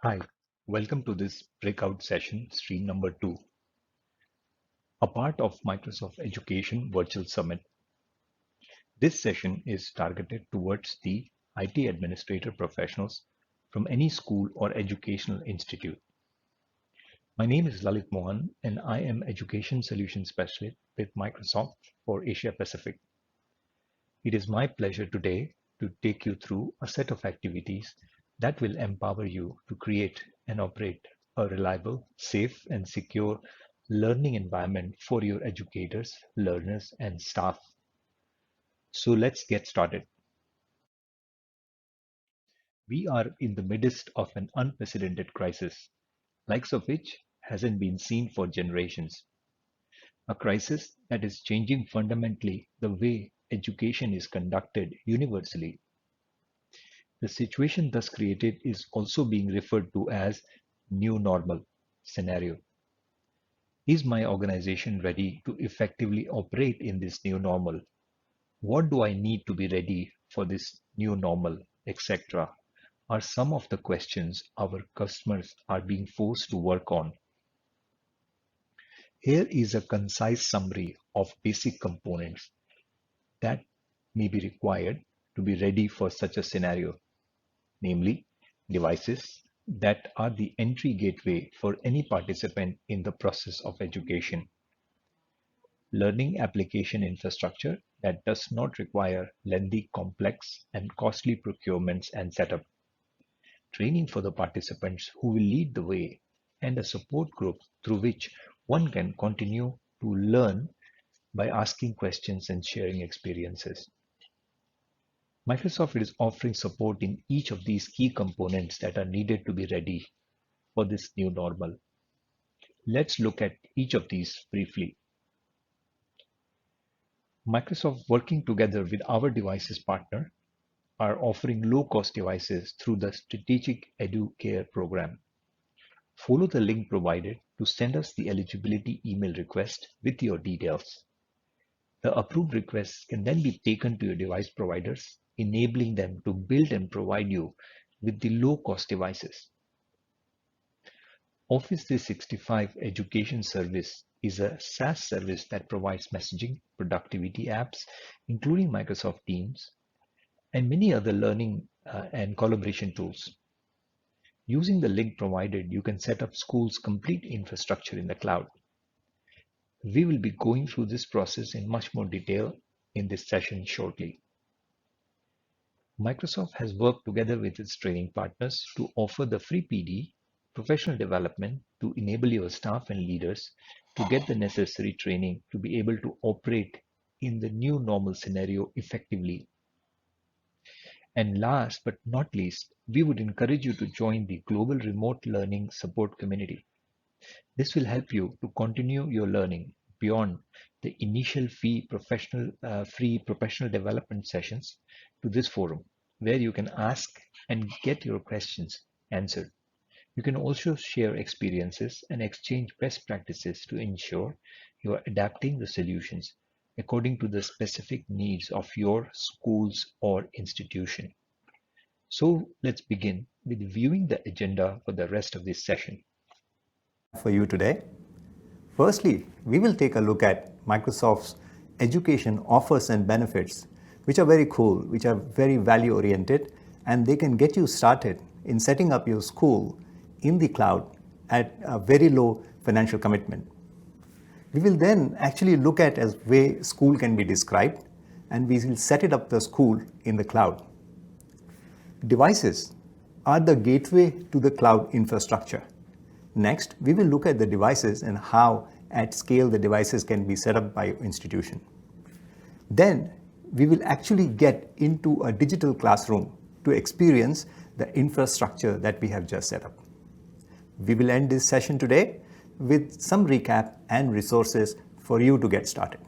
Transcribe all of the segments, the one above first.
Hi, welcome to this breakout session, stream number 2, a part of Microsoft Education Virtual Summit. This session is targeted towards the IT administrator professionals from any school or educational institute. My name is Lalit Mohan and I am Education Solutions Specialist with Microsoft for Asia Pacific. It is my pleasure today to take you through a set of activities that will empower you to create and operate a reliable, safe, and secure learning environment for your educators, learners, and staff. So let's get started. We are in the midst of an unprecedented crisis, likes of which hasn't been seen for generations. A crisis that is changing fundamentally the way education is conducted universally. The situation thus created is also being referred to as new normal scenario. Is my organization ready to effectively operate in this new normal? What do I need to be ready for this new normal, etc. are some of the questions our customers are being forced to work on. Here is a concise summary of basic components that may be required to be ready for such a scenario, namely devices that are the entry gateway for any participant in the process of education, learning application infrastructure that does not require lengthy, complex, and costly procurements and setup, training for the participants who will lead the way, and a support group through which one can continue to learn by asking questions and sharing experiences. Microsoft is offering support in each of these key components that are needed to be ready for this new normal. Let's look at each of these briefly. Microsoft, working together with our devices partner, are offering low-cost devices through the Strategic EduCare program. Follow the link provided to send us the eligibility email request with your details. The approved requests can then be taken to your device providers, enabling them to build and provide you with the low-cost devices. Office 365 Education Service is a SaaS service that provides messaging, productivity apps, including Microsoft Teams, and many other learning and collaboration tools. Using the link provided, you can set up school's complete infrastructure in the cloud. We will be going through this process in much more detail in this session shortly. Microsoft has worked together with its training partners to offer the free PD, professional development, to enable your staff and leaders to get the necessary training to be able to operate in the new normal scenario effectively. And last but not least, we would encourage you to join the global remote learning support community. This will help you to continue your learning beyond the initial free professional development sessions to this forum, where you can ask and get your questions answered. You can also share experiences and exchange best practices to ensure you are adapting the solutions according to the specific needs of your schools or institution. So let's begin with viewing the agenda for the rest of this session. For you today. Firstly, we will take a look at Microsoft's education offers and benefits, which are very cool, which are very value oriented, and they can get you started in setting up your school in the cloud at a very low financial commitment. We will then actually look at a way school can be described, and we will set it up the school in the cloud. Devices are the gateway to the cloud infrastructure. Next, we will look at the devices and how at scale the devices can be set up by your institution. Then we will actually get into a digital classroom to experience the infrastructure that we have just set up. We will end this session today with some recap and resources for you to get started.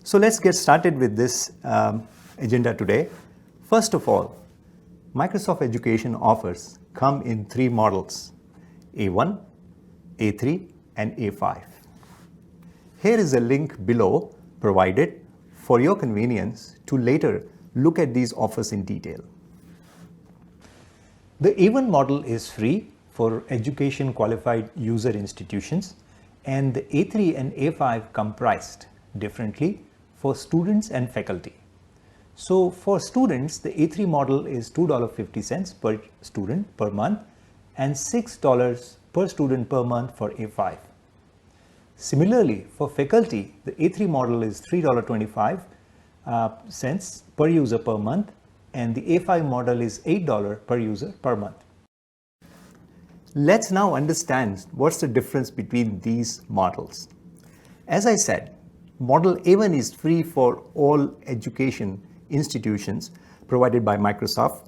So let's get started with this agenda today. First of all, Microsoft Education offers come in 3 models: A1, A3, and A5. Here is a link below provided for your convenience to later look at these offers in detail. The A1 model is free for education qualified user institutions, and the A3 and A5 come priced differently for students and faculty. So for students, the A3 model is $2.50 per student per month and $6 per student per month for A5. Similarly, for faculty, the A3 model is $3.25 per user per month, and the A5 model is $8 per user per month. Let's now understand what's the difference between these models. As I said, model A1 is free for all education institutions provided by Microsoft,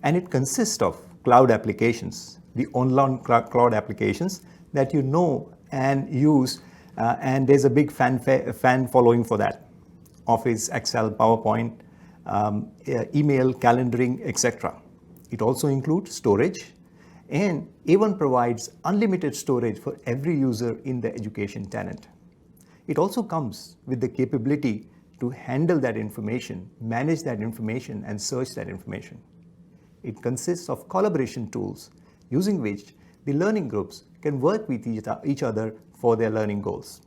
and it consists of cloud applications, the online cloud applications that you know and use, and there's a big fan following for that. Office, Excel, PowerPoint, email, calendaring, etc. It also includes storage, and A1 provides unlimited storage for every user in the education tenant. It also comes with the capability to handle that information, manage that information, and search that information. It consists of collaboration tools using which the learning groups can work with each other for their learning goals.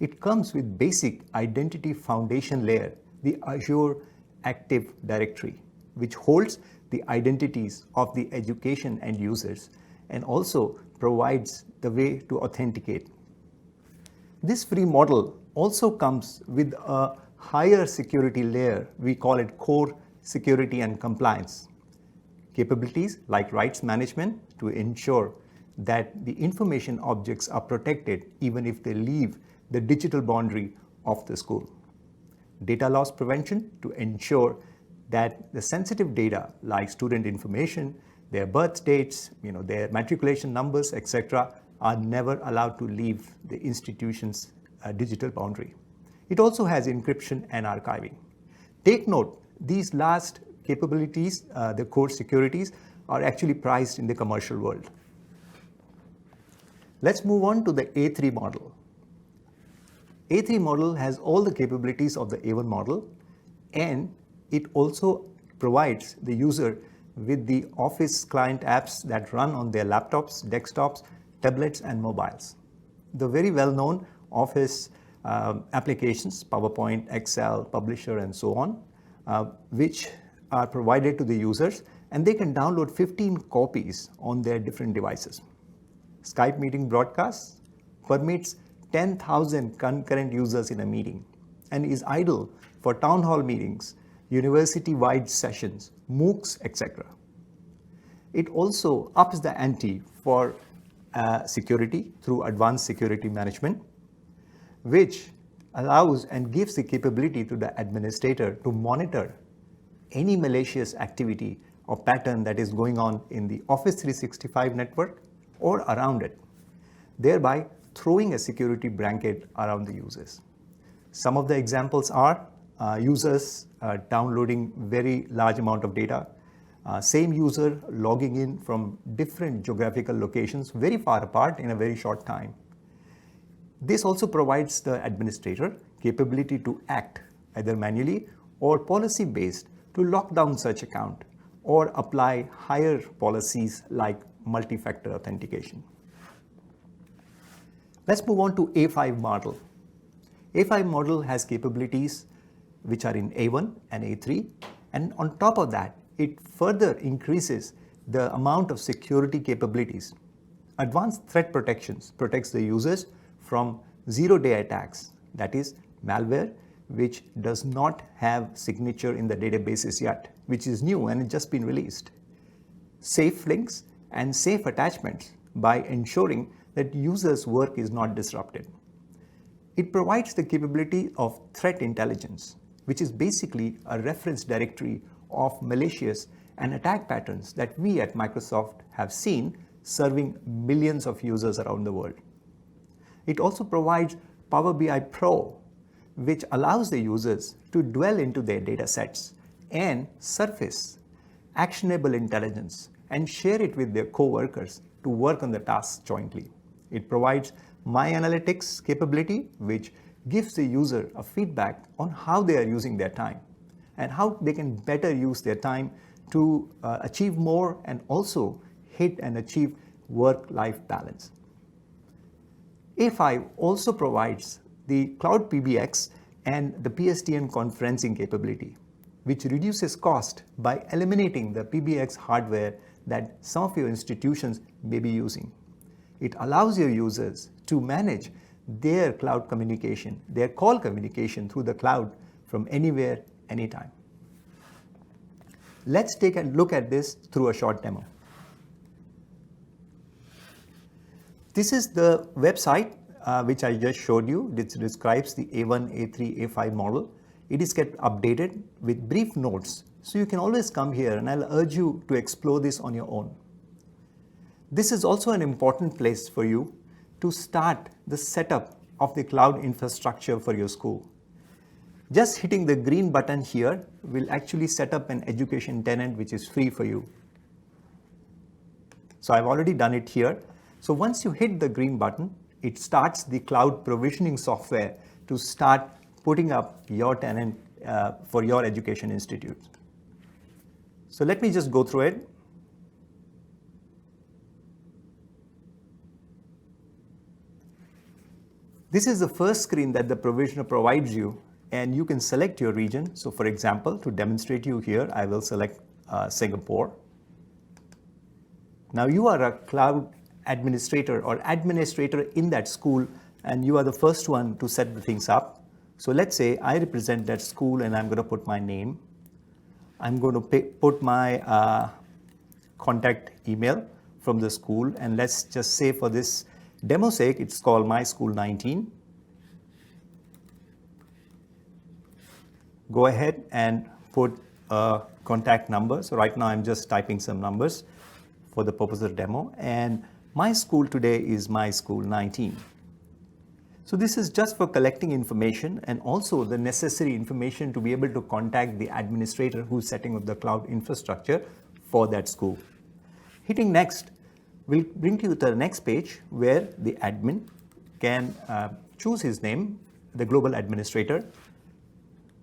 It comes with basic identity foundation layer, the Azure Active Directory, which holds the identities of the education end users and also provides the way to authenticate. This free model also comes with a higher security layer. We call it core security and compliance. Capabilities like rights management to ensure that the information objects are protected even if they leave the digital boundary of the school. Data loss prevention to ensure that the sensitive data like student information, their birth dates, their matriculation numbers, etc., are never allowed to leave the institution's digital boundary. It also has encryption and archiving. Take note, these last capabilities, the core securities, are actually priced in the commercial world. Let's move on to the A3 model. A3 model has all the capabilities of the A1 model, and it also provides the user with the Office client apps that run on their laptops, desktops, tablets, and mobiles. The very well-known Office applications, PowerPoint, Excel, Publisher, and so on, which are provided to the users, and they can download 15 copies on their different devices. Skype meeting broadcasts permits 10,000 concurrent users in a meeting and is ideal for town hall meetings, university-wide sessions, MOOCs, etc. It also ups the ante for security through advanced security management, which allows and gives the capability to the administrator to monitor any malicious activity or pattern that is going on in the Office 365 network or around it, thereby throwing a security blanket around the users. Some of the examples are users downloading very large amount of data, same user logging in from different geographical locations very far apart in a very short time. This also provides the administrator capability to act either manually or policy-based to lock down such account or apply higher policies like multi-factor authentication. Let's move on to A5 model. A5 model has capabilities which are in A1 and A3, and on top of that, it further increases the amount of security capabilities. Advanced threat protections protects the users from zero-day attacks, that is malware, which does not have signature in the databases yet, which is new and it's just been released. Safe links and safe attachments by ensuring that users' work is not disrupted. It provides the capability of threat intelligence, which is basically a reference directory of malicious and attack patterns that we at Microsoft have seen serving millions of users around the world. It also provides Power BI Pro, which allows the users to dwell into their data sets and surface actionable intelligence and share it with their co-workers to work on the tasks jointly. It provides My Analytics capability, which gives the user a feedback on how they are using their time and how they can better use their time to achieve more and also hit and achieve work-life balance. A5 also provides the Cloud PBX and the PSTN conferencing capability, which reduces cost by eliminating the PBX hardware that some of your institutions may be using. It allows your users to manage their cloud communication, their call communication through the cloud from anywhere, anytime. Let's take a look at this through a short demo. This is the website which I just showed you. It describes the A1, A3, A5 model. It is kept updated with brief notes. So you can always come here, and I'll urge you to explore this on your own. This is also an important place for you to start the setup of the cloud infrastructure for your school. Just hitting the green button here will actually set up an education tenant which is free for you. So I've already done it here. So once you hit the green button, it starts the cloud provisioning software to start putting up your tenant for your education institute. So let me just go through it. This is the first screen that the provisioner provides you, and you can select your region. So for example, to demonstrate you here, I will select Singapore. Now you are a cloud administrator or administrator in that school, and you are the first one to set the things up. So let's say I represent that school, and I'm going to put my name. I'm going to put my contact email from the school, and let's just say for this demo sake, it's called My School 19. Go ahead and put a contact number. So right now I'm just typing some numbers for the purpose of the demo, and my school today is My School 19. So this is just for collecting information and also the necessary information to be able to contact the administrator who's setting up the cloud infrastructure for that school. Hitting next will bring you to the next page where the admin can choose his name, the global administrator,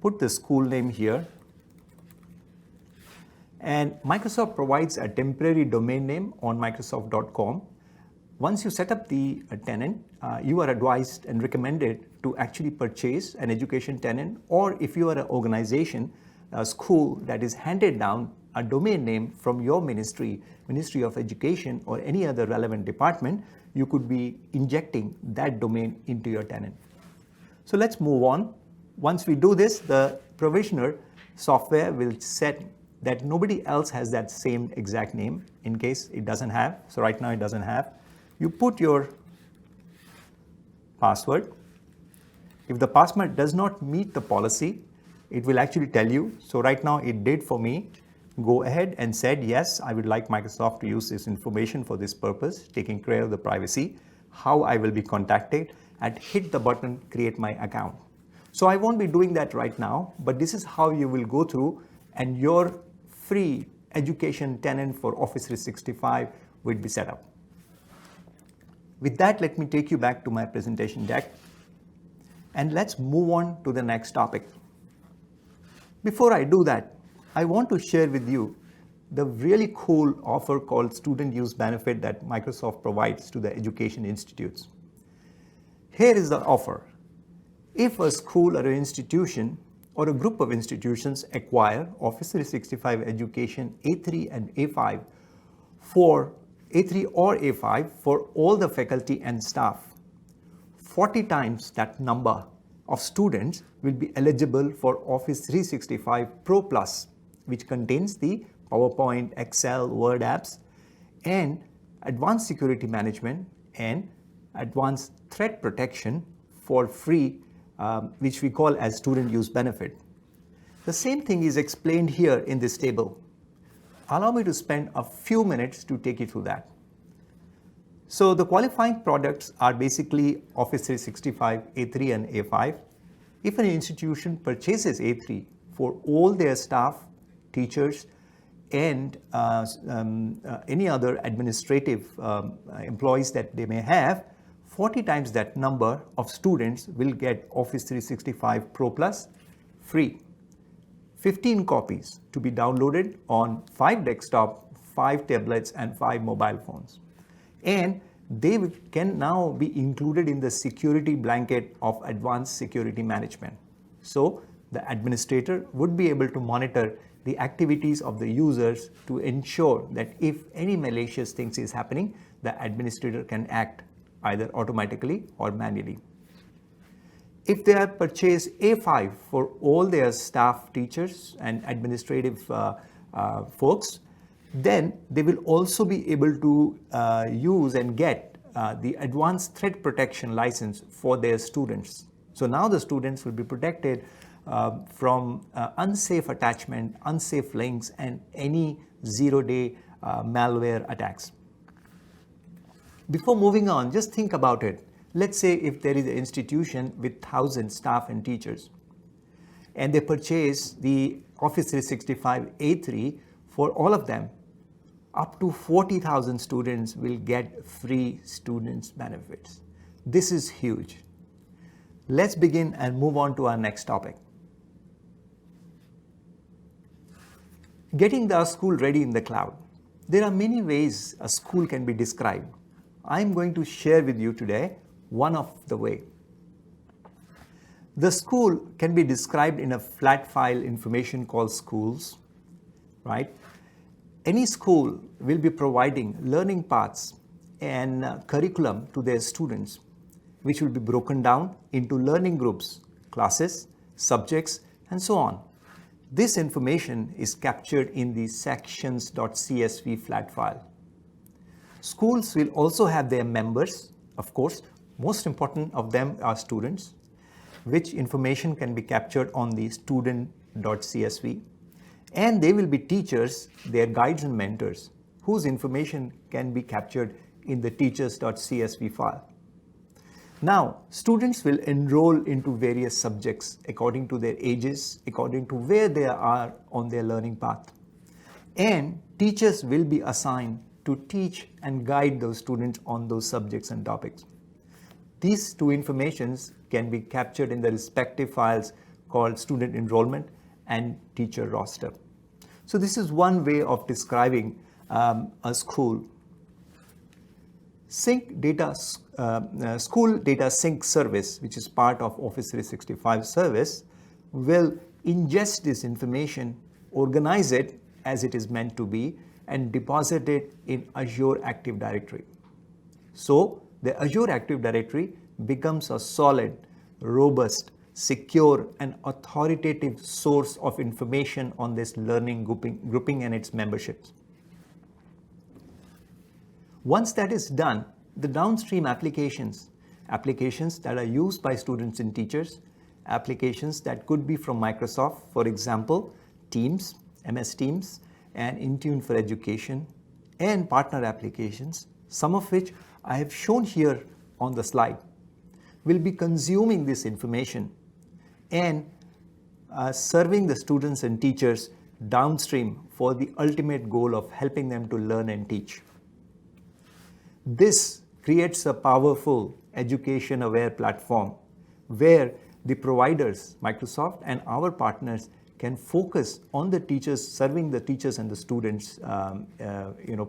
put the school name here, and Microsoft provides a temporary domain name on Microsoft.com. Once you set up the tenant, you are advised and recommended to actually purchase an education tenant, or if you are an organization, a school that is handed down a domain name from your ministry, Ministry of Education, or any other relevant department, you could be injecting that domain into your tenant. So let's move on. Once we do this, the provisioner software will set that nobody else has that same exact name in case it doesn't have. So right now it doesn't have. You put your password. If the password does not meet the policy, it will actually tell you. So right now it did for me. Go ahead and said, yes, I would like Microsoft to use this information for this purpose, taking care of the privacy, how I will be contacted, and hit the button, create my account. So I won't be doing that right now, but this is how you will go through and your free education tenant for Office 365 will be set up. With that, let me take you back to my presentation deck, and let's move on to the next topic. Before I do that, I want to share with you the really cool offer called Student Use Benefit that Microsoft provides to the education institutes. Here is the offer. If a school or an institution or a group of institutions acquire Office 365 Education A3 and A5 for A3 or A5 for all the faculty and staff, 40 times that number of students will be eligible for Office 365 Pro Plus, which contains the PowerPoint, Excel, Word apps, and advanced security management and advanced threat protection for free, which we call as student use benefit. The same thing is explained here in this table. Allow me to spend a few minutes to take you through that. So the qualifying products are basically Office 365 A3 and A5. If an institution purchases A3 for all their staff, teachers, and any other administrative employees that they may have, 40 times that number of students will get Office 365 Pro Plus free. 15 copies to be downloaded on 5 desktop, 5 tablets and 5 mobile phones. And they can now be included in the security blanket of advanced security management. So the administrator would be able to monitor the activities of the users to ensure that if any malicious things is happening, the administrator can act either automatically or manually. If they have purchased A5 for all their staff, teachers and administrative folks, then they will also be able to use and get the advanced threat protection license for their students. So now the students will be protected from unsafe attachment, unsafe links and any zero-day malware attacks. Before moving on, just think about it. Let's say if there is an institution with 1,000 staff and teachers, and they purchase the Office 365 A3 for all of them, up to 40,000 students will get free students benefits. This is huge. Let's begin and move on to our next topic. Getting the school ready in the cloud. There are many ways a school can be described. I'm going to share with you today one of the way. The school can be described in a flat file information called schools, right? Any school will be providing learning paths and curriculum to their students, which will be broken down into learning groups, classes, subjects, and so on. This information is captured in the sections.csv flat file. Schools will also have their members, of course. Most important of them are students, which information can be captured on the student.csv. And they will be teachers, their guides and mentors, whose information can be captured in the teachers.csv file. Now, students will enroll into various subjects according to their ages, according to where they are on their learning path. And teachers will be assigned to teach and guide those students on those subjects and topics. These two informations can be captured in the respective files called student enrollment and teacher roster. So this is one way of describing a school. School data sync service, which is part of Office 365 service, will ingest this information, organize it as it is meant to be, and deposit it in Azure Active Directory. So the Azure Active Directory becomes a solid, robust, secure, and authoritative source of information on this learning grouping and its memberships. Once that is done, the downstream applications that are used by students and teachers, applications that could be from Microsoft, for example, Teams, MS Teams, and Intune for Education, and partner applications, some of which I have shown here on the slide, will be consuming this information and serving the students and teachers downstream for the ultimate goal of helping them to learn and teach. This creates a powerful education-aware platform where the providers, Microsoft and our partners, can focus on the teachers, serving the teachers and the students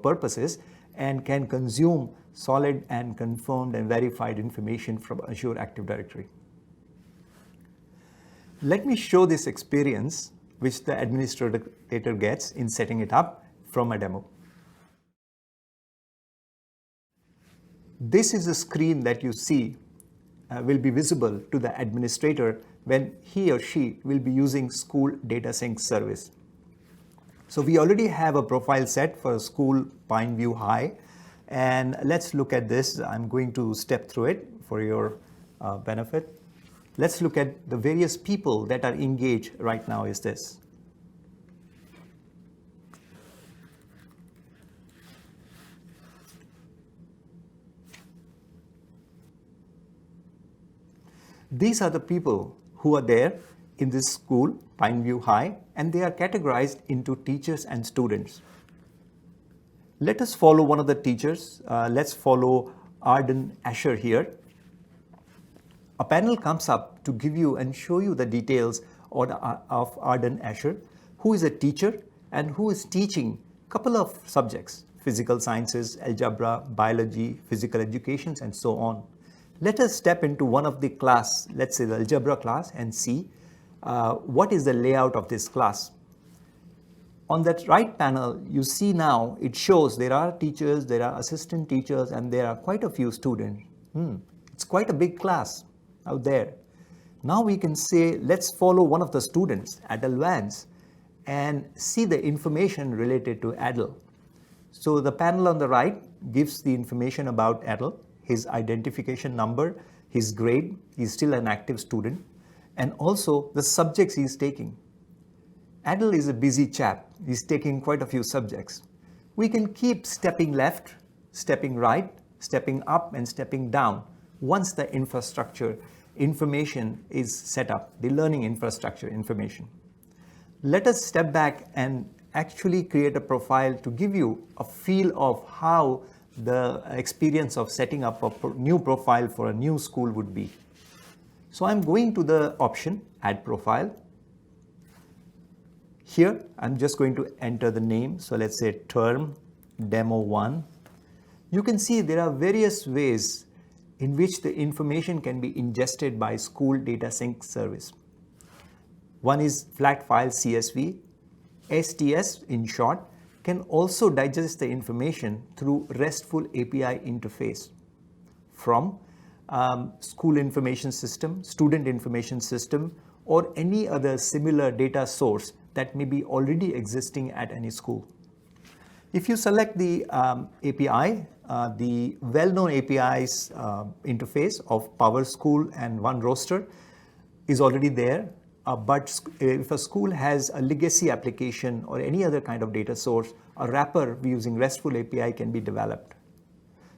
purposes, and can consume solid and confirmed and verified information from Azure Active Directory. Let me show this experience which the administrator gets in setting it up from a demo. This is a screen that you see will be visible to the administrator when he or she will be using School Data Sync service. So we already have a profile set for School Pineview High, and let's look at this. I'm going to step through it for your benefit. Let's look at the various people that are engaged right now is this. These are the people who are there in this school, Pineview High, and they are categorized into teachers and students. Let us follow one of the teachers. Let's follow Arden Asher here. A panel comes up to give you and show you the details of Arden Asher, who is a teacher and who is teaching a couple of subjects: physical sciences, algebra, biology, physical education, and so on. Let us step into one of the class, let's say the algebra class, and see what is the layout of this class. On that right panel, you see now it shows there are teachers, there are assistant teachers, and there are quite a few students. It's quite a big class out there. Now we can say, let's follow one of the students, Adel Vance, and see the information related to Adel. So the panel on the right gives the information about Adel, his identification number, his grade, he's still an active student, and also the subjects he's taking. Adel is a busy chap. He's taking quite a few subjects. We can keep stepping left, stepping right, stepping up, and stepping down once the infrastructure information is set up, the learning infrastructure information. Let us step back and actually create a profile to give you a feel of how the experience of setting up a new profile for a new school would be. So I'm going to the option, Add Profile. Here, I'm just going to enter the name. So let's say Term Demo 1. You can see there are various ways in which the information can be ingested by School Data Sync Service. One is flat file CSV. STS, in short, can also digest the information through RESTful API interface from school information system, student information system, or any other similar data source that may be already existing at any school. If you select the API, the well-known APIs interface of Power School and One Roster is already there. But if a school has a legacy application or any other kind of data source, a wrapper using RESTful API can be developed.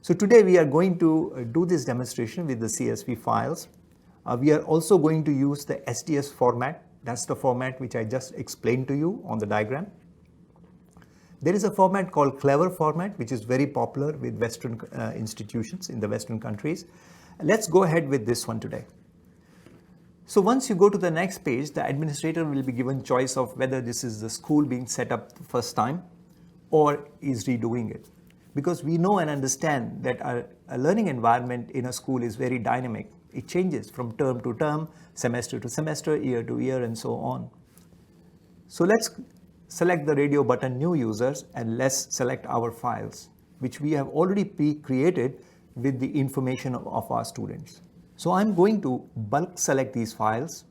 So today we are going to do this demonstration with the CSV files. We are also going to use the STS format. That's the format which I just explained to you on the diagram. There is a format called Clever format, which is very popular with Western institutions in the Western countries. Let's go ahead with this one today. So once you go to the next page, the administrator will be given choice of whether this is the school being set up the first time or is redoing it. Because we know and understand that a learning environment in a school is very dynamic. It changes from term to term, semester to semester, year to year, and so on. So let's select the radio button New Users and let's select our files, which we have already pre-created with the information of our students. So I'm going to bulk select these files.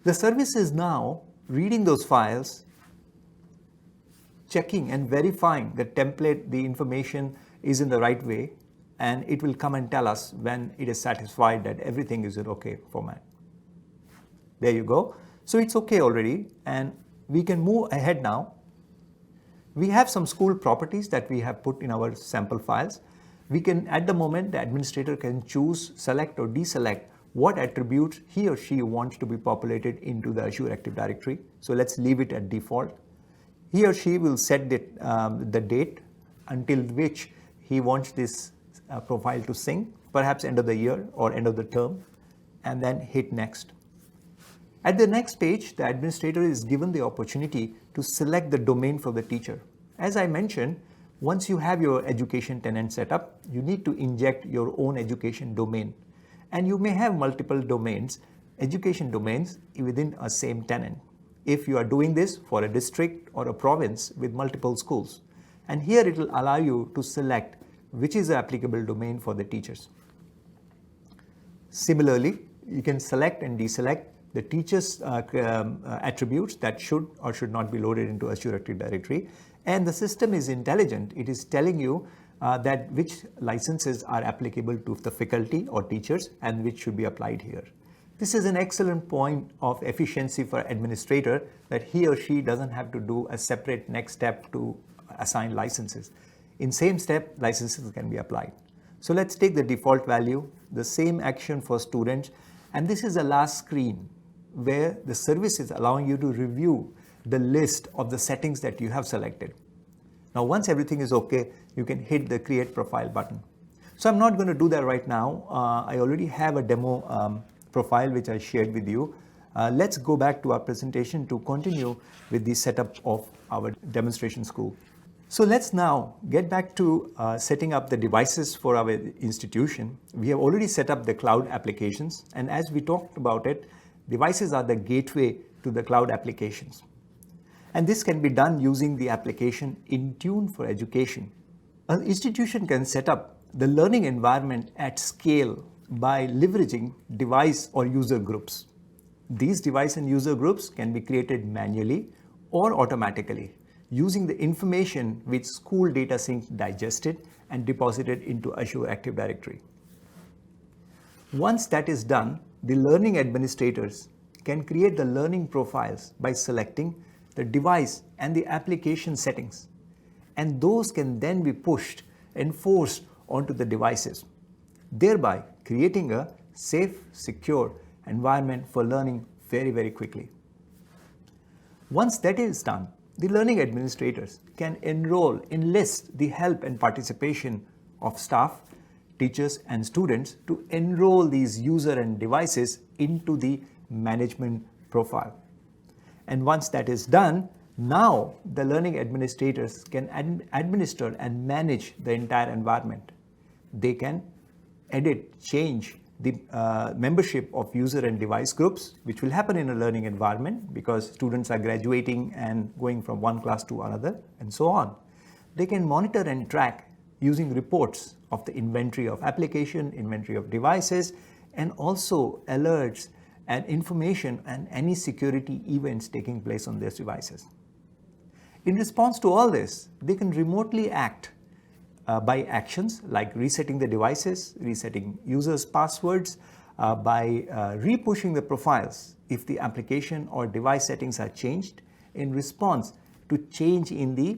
The service is now reading those files, checking and verifying the template, the information is in the right way, and it will come and tell us when it is satisfied that everything is in okay format. There you go. So it's okay already, and we can move ahead now. We have some school properties that we have put in our sample files. We can, at the moment, the administrator can choose, select or deselect what attributes he or she wants to be populated into the Azure Active Directory. So let's leave it at default. He or she will set the date until which he wants this profile to sync, perhaps end of the year or end of the term, and then hit next. At the next page, the administrator is given the opportunity to select the domain for the teacher. As I mentioned, once you have your education tenant set up, you need to inject your own education domain. And you may have multiple domains, education domains within a same tenant, if you are doing this for a district or a province with multiple schools. And here it will allow you to select which is the applicable domain for the teachers. Similarly, you can select and deselect the teachers' attributes that should or should not be loaded into Azure Active Directory. And the system is intelligent. It is telling you that which licenses are applicable to the faculty or teachers and which should be applied here. This is an excellent point of efficiency for administrator, that he or she doesn't have to do a separate next step to assign licenses. In same step, licenses can be applied. So let's take the default value, the same action for students, and this is the last screen where the service is allowing you to review the list of the settings that you have selected. Now once everything is okay, you can hit the Create Profile button. So I'm not going to do that right now. I already have a demo profile which I shared with you. Let's go back to our presentation to continue with the setup of our demonstration school. So let's now get back to setting up the devices for our institution. We have already set up the cloud applications, and as we talked about it, devices are the gateway to the cloud applications. And this can be done using the application Intune for Education. An institution can set up the learning environment at scale by leveraging device or user groups. These device and user groups can be created manually or automatically using the information which School Data Sync digested and deposited into Azure Active Directory. Once that is done, the learning administrators can create the learning profiles by selecting the device and the application settings, and those can then be pushed and forced onto the devices, thereby creating a safe, secure environment for learning very, very quickly. Once that is done, the learning administrators can enlist the help and participation of staff, teachers, and students to enroll these user and devices into the management profile. And once that is done, now the learning administrators can administer and manage the entire environment. They can edit, change the membership of user and device groups, which will happen in a learning environment because students are graduating and going from one class to another, and so on. They can monitor and track using reports of the inventory of application, inventory of devices, and also alerts and information and any security events taking place on these devices. In response to all this, they can remotely act by actions like resetting the devices, resetting users' passwords, by repushing the profiles if the application or device settings are changed in response to change in the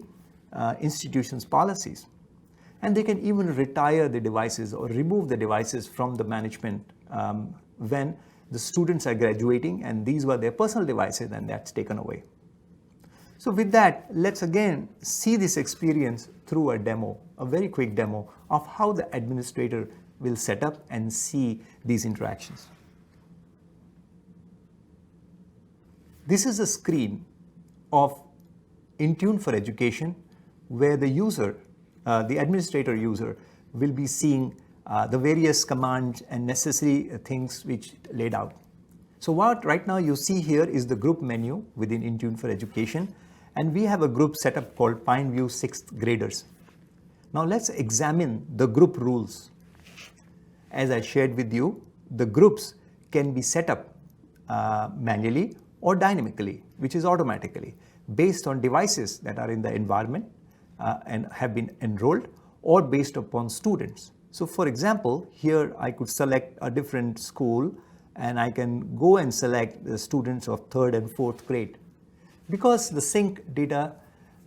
institution's policies. And they can even retire the devices or remove the devices from the management when the students are graduating and these were their personal devices and that's taken away. So with that, let's again see this experience through a demo, a very quick demo of how the administrator will set up and see these interactions. This is a screen of Intune for Education where the user, the administrator user, will be seeing the various commands and necessary things which laid out. So what right now you see here is the group menu within Intune for Education, and we have a group setup called Pineview 6th Graders. Now let's examine the group rules. As I shared with you, the groups can be set up manually or dynamically, which is automatically, based on devices that are in the environment and have been enrolled, or based upon students. So for example, here I could select a different school and I can go and select the students of 3rd and 4th grade. Because the sync data,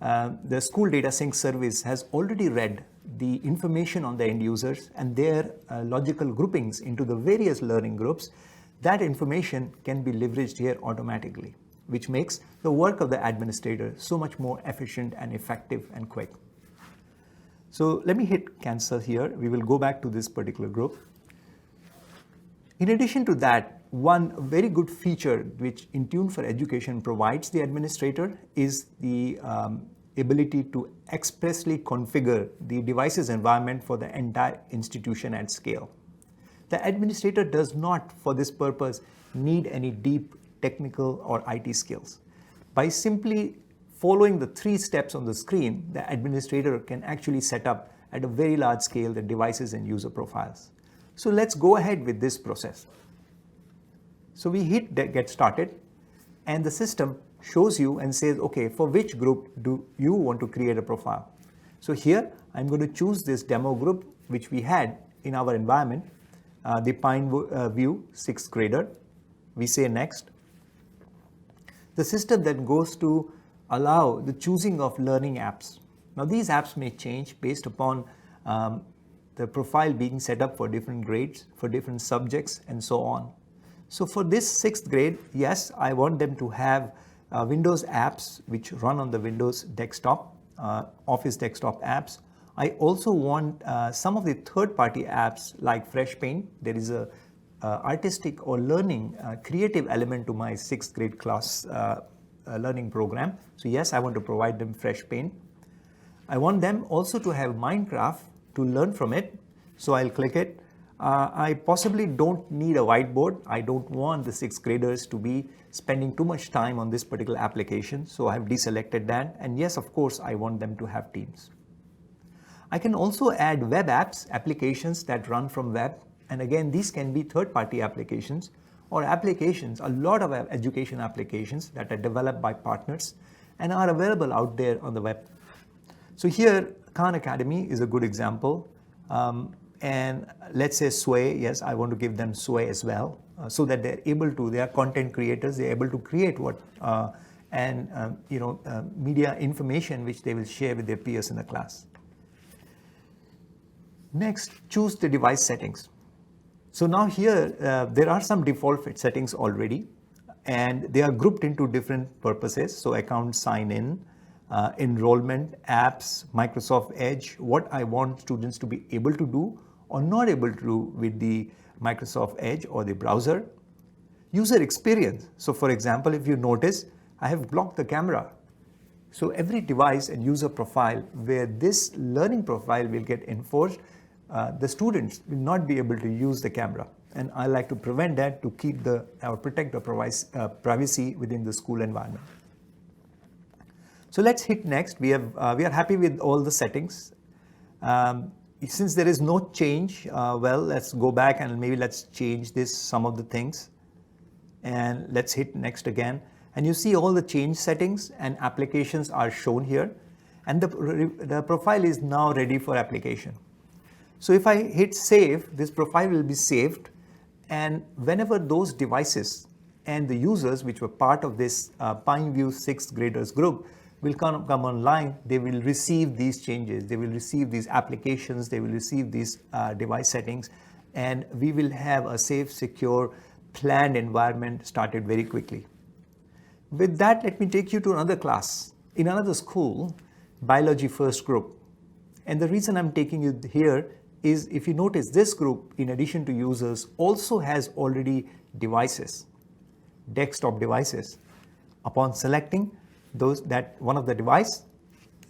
the school data sync service has already read the information on the end users and their logical groupings into the various learning groups, that information can be leveraged here automatically, which makes the work of the administrator so much more efficient and effective and quick. So let me hit cancel here. We will go back to this particular group. In addition to that, one very good feature which Intune for Education provides the administrator is the ability to expressly configure the devices environment for the entire institution at scale. The administrator does not, for this purpose, need any deep technical or IT skills. By simply following the 3 steps on the screen, the administrator can actually set up at a very large scale the devices and user profiles. So let's go ahead with this process. So we hit get started and the system shows you and says, okay, for which group do you want to create a profile? So here I'm going to choose this demo group which we had in our environment, the Pineview 6th grader. We say next. The system then goes to allow the choosing of learning apps. Now these apps may change based upon the profile being set up for different grades, for different subjects, and so on. So for this 6th grade, yes, I want them to have Windows apps which run on the Windows desktop, Office desktop apps, I also want some of the third-party apps like Fresh Paint. There is a artistic or learning creative element to my 6th grade class learning program. So yes, I want to provide them Fresh Paint. I want them also to have Minecraft to learn from it. So I'll click it. I possibly don't need a whiteboard. I don't want the 6th graders to be spending too much time on this particular application. So I have deselected that. And yes, of course, I want them to have Teams. I can also add web apps, applications that run from web. And again, these can be third-party applications or applications, a lot of education applications that are developed by partners and are available out there on the web. So here, Khan Academy is a good example. And let's say Sway, yes, I want to give them Sway as well, so that they're able to, they are content creators, they're able to create media information which they will share with their peers in the class. Next, choose the device settings. So now here, there are some default settings already, and they are grouped into different purposes. So account sign in, enrollment, apps, Microsoft Edge, what I want students to be able to do or not able to do with the Microsoft Edge or the browser. User experience. So for example, if you notice, I have blocked the camera. So every device and user profile where this learning profile will get enforced, the students will not be able to use the camera. And I like to prevent that to keep or protect the privacy within the school environment. So let's hit next. We are happy with all the settings. Since there is no change, let's go back and maybe let's change some of the things. And let's hit next again. And you see all the change settings and applications are shown here. And the profile is now ready for application. So if I hit save, this profile will be saved. And whenever those devices and the users which were part of this Pineview 6th graders group will come online, they will receive these changes, they will receive these applications, they will receive these device settings, and we will have a safe, secure, planned environment started very quickly. With that, let me take you to another class, in another school, Biology First Group. And the reason I'm taking you here is, if you notice, this group, in addition to users, also has already devices, desktop devices. Upon selecting one of the device,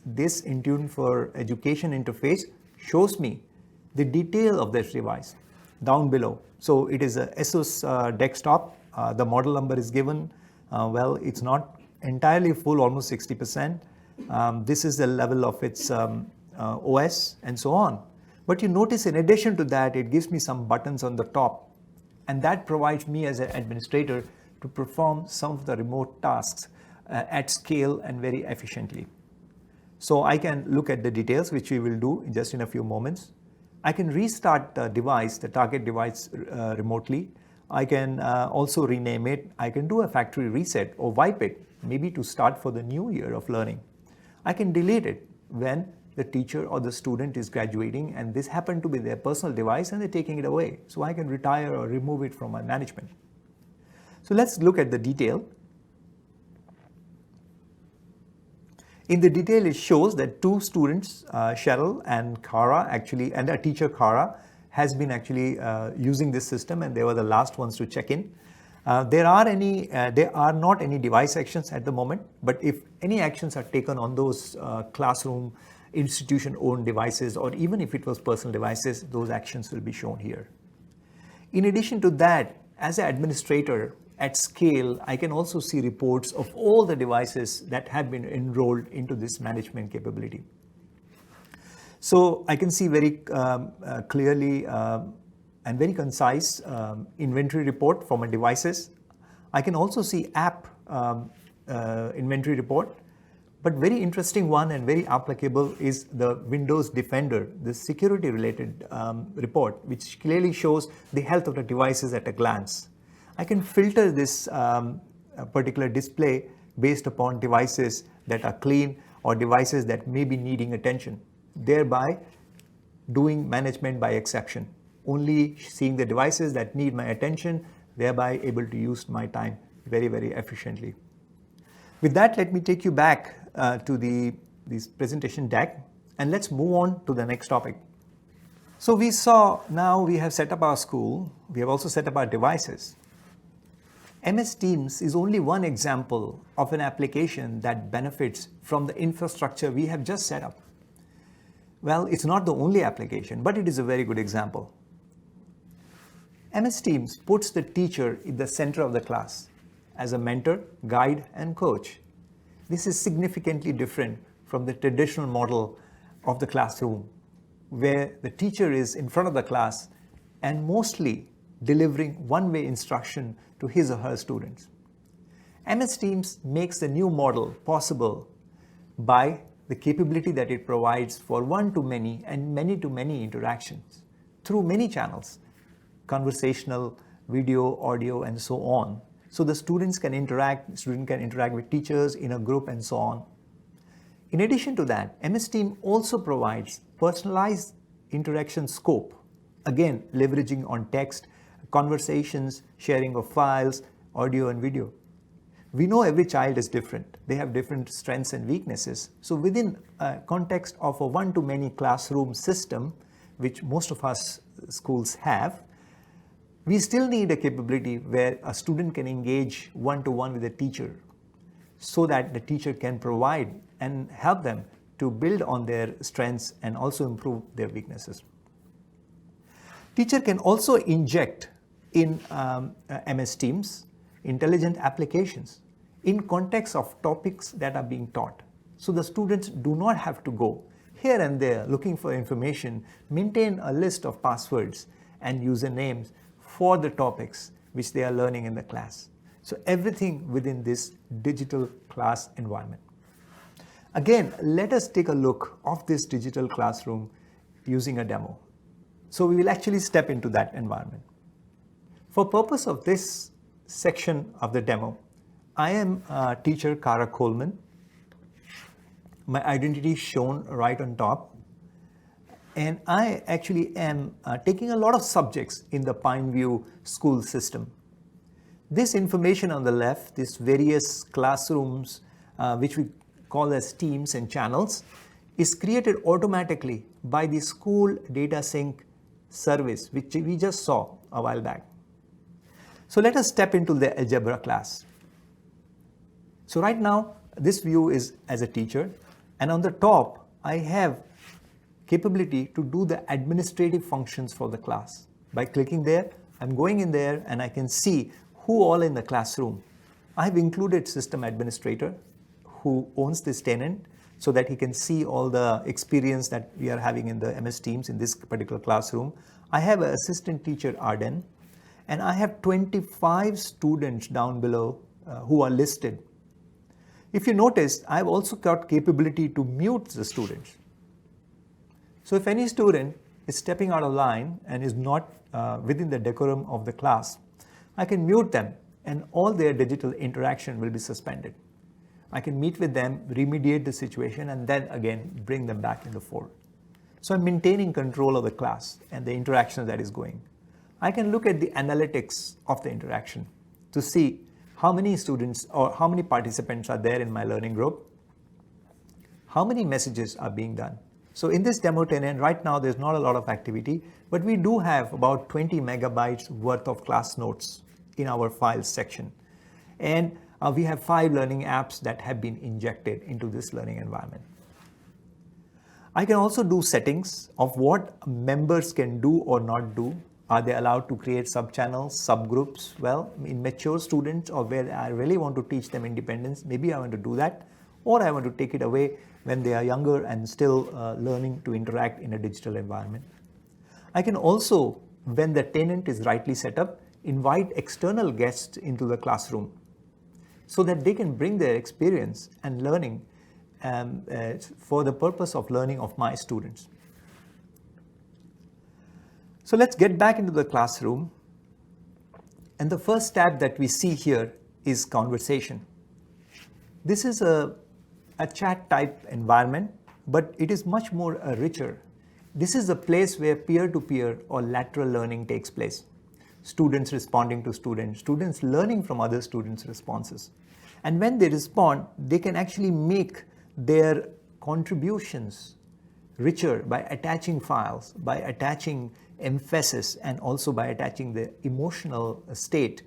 this Intune for Education interface shows me the detail of this device down below. So it is a ASUS desktop. The model number is given. It's not entirely full, almost 60%. This is the level of its OS and so on. But you notice, in addition to that, it gives me some buttons on the top, and that provides me as an administrator to perform some of the remote tasks at scale and very efficiently. So I can look at the details, which we will do just in a few moments. I can restart the device, the target device, remotely. I can also rename it. I can do a factory reset or wipe it, maybe to start for the new year of learning. I can delete it when the teacher or the student is graduating and this happened to be their personal device and they're taking it away. So I can retire or remove it from my management. So let's look at the detail. In the detail, it shows that two students, Cheryl and Kara, and a teacher, Kara, has been actually using this system, and they were the last ones to check in. There are not any device actions at the moment, but if any actions are taken on those classroom institution-owned devices, or even if it was personal devices, those actions will be shown here. In addition to that, as an administrator at scale, I can also see reports of all the devices that have been enrolled into this management capability. So I can see very clearly and very concise inventory report for my devices. I can also see app inventory report. But very interesting one and very applicable is the Windows Defender, the security related report, which clearly shows the health of the devices at a glance. I can filter this particular display based upon devices that are clean or devices that may be needing attention, thereby doing management by exception, only seeing the devices that need my attention, thereby able to use my time very, very efficiently. With that, let me take you back to this presentation deck. And let's move on to the next topic. So we saw now we have set up our school, we have also set up our devices. MS Teams is only one example of an application that benefits from the infrastructure we have just set up. Well, it's not the only application, but it is a very good example. MS Teams puts the teacher in the center of the class as a mentor, guide, and coach. This is significantly different from the traditional model of the classroom, where the teacher is in front of the class and mostly delivering one-way instruction to his or her students. MS Teams makes the new model possible by the capability that it provides for one-to-many and many-to-many interactions through many channels, conversational, video, audio, and so on. So the student can interact with teachers in a group and so on. In addition to that, MS Team also provides personalized interaction scope, again leveraging on text, conversations, sharing of files, audio and video. We know every child is different. They have different strengths and weaknesses. So within a context of a one-to-many classroom system, which most of us schools have, we still need a capability where a student can engage one-to-one with a teacher so that the teacher can provide and help them to build on their strengths and also improve their weaknesses. Teacher can also inject in MS Teams intelligent applications in context of topics that are being taught. So the students do not have to go here and there looking for information, maintain a list of passwords and usernames for the topics which they are learning in the class. So everything within this digital class environment. Again, let us take a look of this digital classroom using a demo. So we will actually step into that environment. For purpose of this section of the demo, I am teacher Kara Coleman. My identity is shown right on top. And I actually am taking a lot of subjects in the Pineview school system. This information on the left, these various classrooms, which we call as teams and channels, is created automatically by the school data sync service, which we just saw a while back. So let us step into the Algebra class. So right now, this view is as a teacher, and on the top, I have capability to do the administrative functions for the class. By clicking there, I'm going in there and I can see who all in the classroom. I have included system administrator who owns this tenant so that he can see all the experience that we are having in the MS Teams in this particular classroom. I have an assistant teacher Arden, and I have 25 students down below who are listed. If you notice, I've also got capability to mute the students. So if any student is stepping out of line and is not within the decorum of the class, I can mute them and all their digital interaction will be suspended. I can meet with them, remediate the situation, and then again bring them back in the fold. So I'm maintaining control of the class and the interaction that is going. I can look at the analytics of the interaction to see how many students or how many participants are there in my learning group, how many messages are being done. So in this demo tenant, right now there's not a lot of activity, but we do have about 20 megabytes worth of class notes in our files section. And we have 5 learning apps that have been injected into this learning environment. I can also do settings of what members can do or not do. Are they allowed to create sub-channels, subgroups? Well, in mature students or where I really want to teach them independence, maybe I want to do that, or I want to take it away when they are younger and still learning to interact in a digital environment. I can also, when the tenant is rightly set up, invite external guests into the classroom so that they can bring their experience and learning for the purpose of learning of my students. So let's get back into the classroom. And the first tab that we see here is conversation. This is a chat type environment, but it is much more richer. This is a place where peer-to-peer or lateral learning takes place. Students responding to students, students learning from other students' responses. And when they respond, they can actually make their contributions richer by attaching files, by attaching emphasis, and also by attaching the emotional state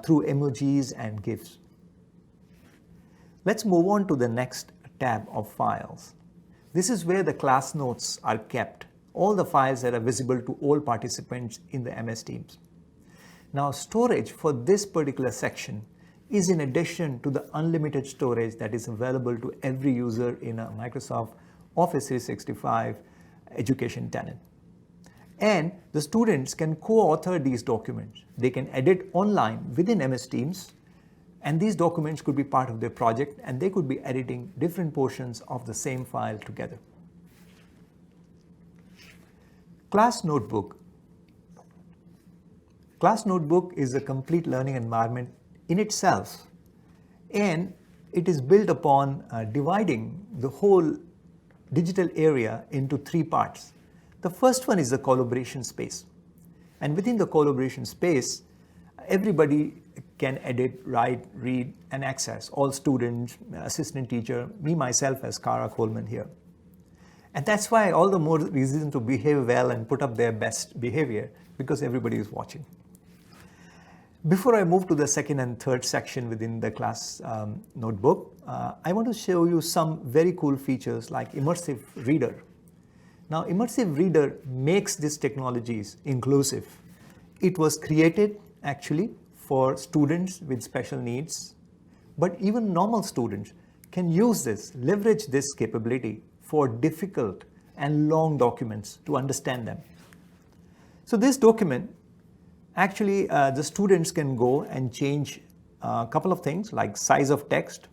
through emojis and GIFs. Let's move on to the next tab of files. This is where the class notes are kept, all the files that are visible to all participants in the MS Teams. Now, storage for this particular section is in addition to the unlimited storage that is available to every user in a Microsoft Office 365 education tenant. And the students can co-author these documents. They can edit online within MS Teams, and these documents could be part of their project, and they could be editing different portions of the same file together. Class Notebook. Class Notebook is a complete learning environment in itself, and it is built upon dividing the whole digital area into three parts. The first one is the collaboration space, and within the collaboration space, everybody can edit, write, read, and access. All students, assistant teacher, me myself as Kara Coleman here. And that's why all the more reason to behave well and put up their best behavior, because everybody is watching. Before I move to the second and third section within the class notebook, I want to show you some very cool features like Immersive Reader. Now, Immersive Reader makes these technologies inclusive. It was created actually for students with special needs, but even normal students can use this, leverage this capability for difficult and long documents to understand them. So this document, actually, the students can go and change a couple of things like size of text.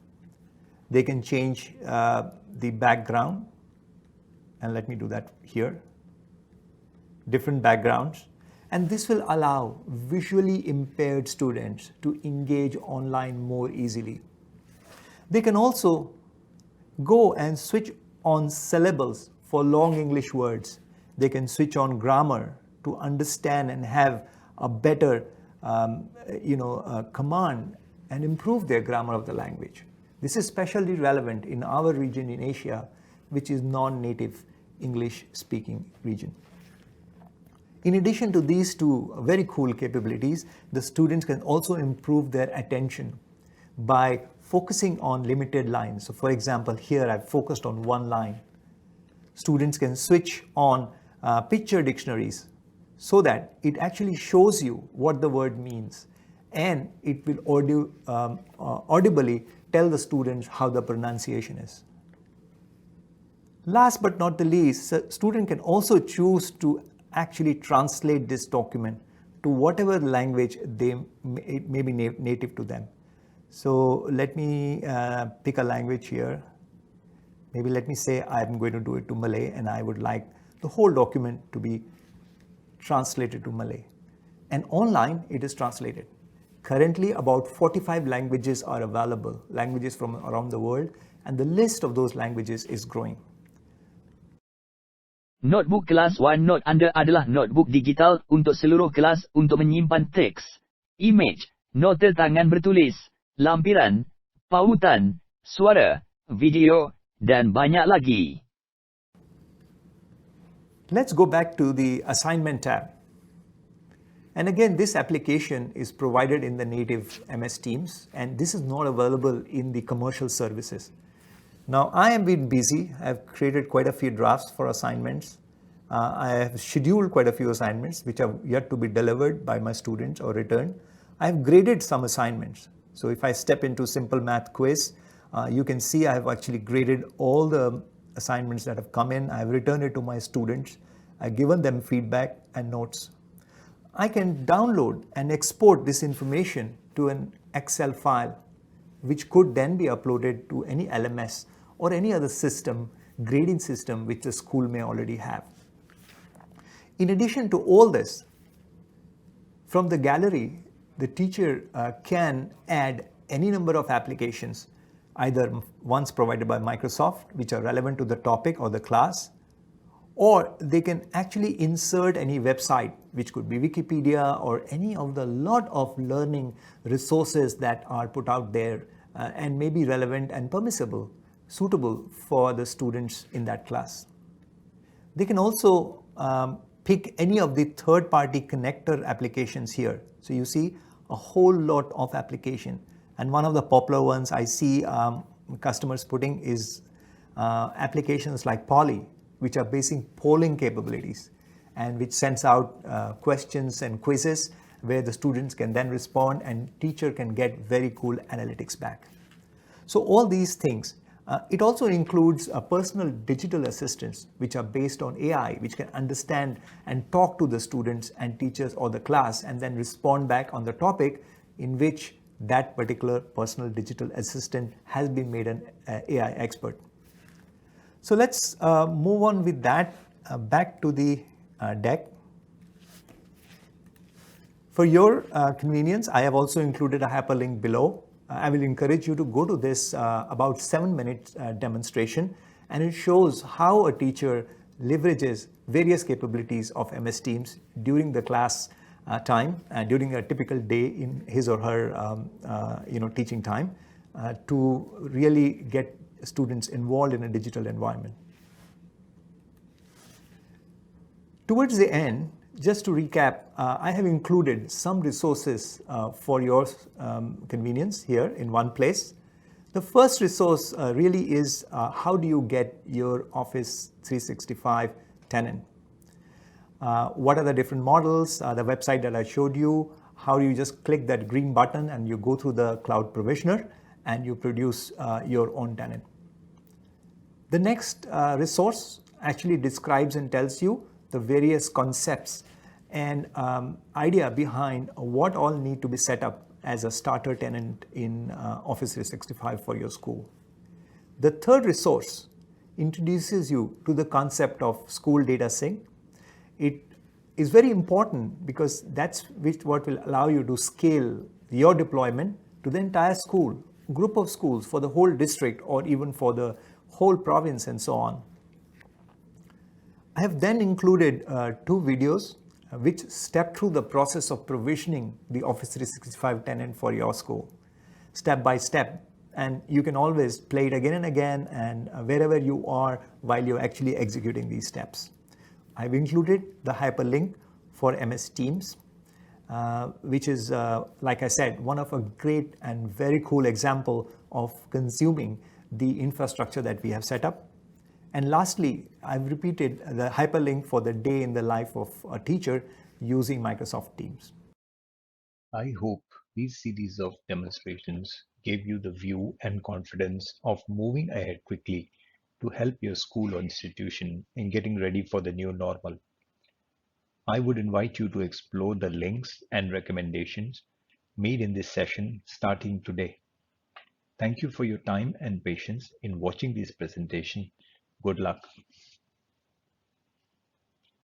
They can change the background, and let me do that here. Different backgrounds. And this will allow visually impaired students to engage online more easily. They can also go and switch on syllables for long English words. They can switch on grammar to understand and have a better command and improve their grammar of the language. This is especially relevant in our region in Asia, which is non-native English-speaking region. In addition to these two very cool capabilities, the students can also improve their attention by focusing on limited lines. So for example, here I've focused on one line. Students can switch on picture dictionaries so that it actually shows you what the word means, and it will audibly tell the students how the pronunciation is. Last but not the least, a student can also choose to actually translate this document to whatever language it may be native to them. So let me pick a language here. Maybe let me say I'm going to do it to Malay, and I would like the whole document to be translated to Malay. And online it is translated. Currently about 45 languages are available, languages from around the world, and the list of those languages is growing. Notebook kelas OneNote Anda adalah notebook digital untuk seluruh kelas untuk menyimpan teks, image, nota tangan bertulis, lampiran, pautan, suara, video, dan banyak lagi. Let's go back to the assignment tab. And again, this application is provided in the native MS Teams, and this is not available in the commercial services. Now, I am been busy. I've created quite a few drafts for assignments. I have scheduled quite a few assignments which are yet to be delivered by my students or returned. I have graded some assignments. So if I step into simple math quiz, you can see I have actually graded all the assignments that have come in. I have returned it to my students. I've given them feedback and notes. I can download and export this information to an Excel file, which could then be uploaded to any LMS or any other system, grading system, which the school may already have. In addition to all this, from the gallery, the teacher can add any number of applications, either ones provided by Microsoft, which are relevant to the topic or the class, or they can actually insert any website, which could be Wikipedia or any of the lot of learning resources that are put out there and may be relevant and permissible, suitable for the students in that class. They can also pick any of the third-party connector applications here. So you see a whole lot of application. And one of the popular ones I see customers putting is applications like Poly, which are basic polling capabilities and which sends out questions and quizzes where the students can then respond and teacher can get very cool analytics back. So all these things. It also includes personal digital assistants, which are based on AI, which can understand and talk to the students and teachers or the class and then respond back on the topic in which that particular personal digital assistant has been made an AI expert. So let's move on with that back to the deck. For your convenience, I have also included a hyperlink below. I will encourage you to go to this about 7-minute demonstration, and it shows how a teacher leverages various capabilities of MS Teams during the class time, during a typical day in his or her teaching time to really get students involved in a digital environment. Towards the end, just to recap, I have included some resources for your convenience here in one place. The first resource really is how do you get your Office 365 tenant? What are the different models, the website that I showed you, how you just click that green button and you go through the cloud provisioner and you produce your own tenant. The next resource actually describes and tells you the various concepts and idea behind what all need to be set up as a starter tenant in Office 365 for your school. The third resource introduces you to the concept of school data sync. It is very important because that's what will allow you to scale your deployment to the entire school, group of schools for the whole district or even for the whole province and so on. I have then included 2 videos which step through the process of provisioning the Office 365 tenant for your school, step by step. And you can always play it again and again and wherever you are while you're actually executing these steps. I've included the hyperlink for MS Teams, which is, like I said, one of a great and very cool example of consuming the infrastructure that we have set up. And lastly, I've repeated the hyperlink for the day in the life of a teacher using Microsoft Teams. I hope these series of demonstrations gave you the view and confidence of moving ahead quickly to help your school or institution in getting ready for the new normal. I would invite you to explore the links and recommendations made in this session starting today. Thank you for your time and patience in watching this presentation. Good luck.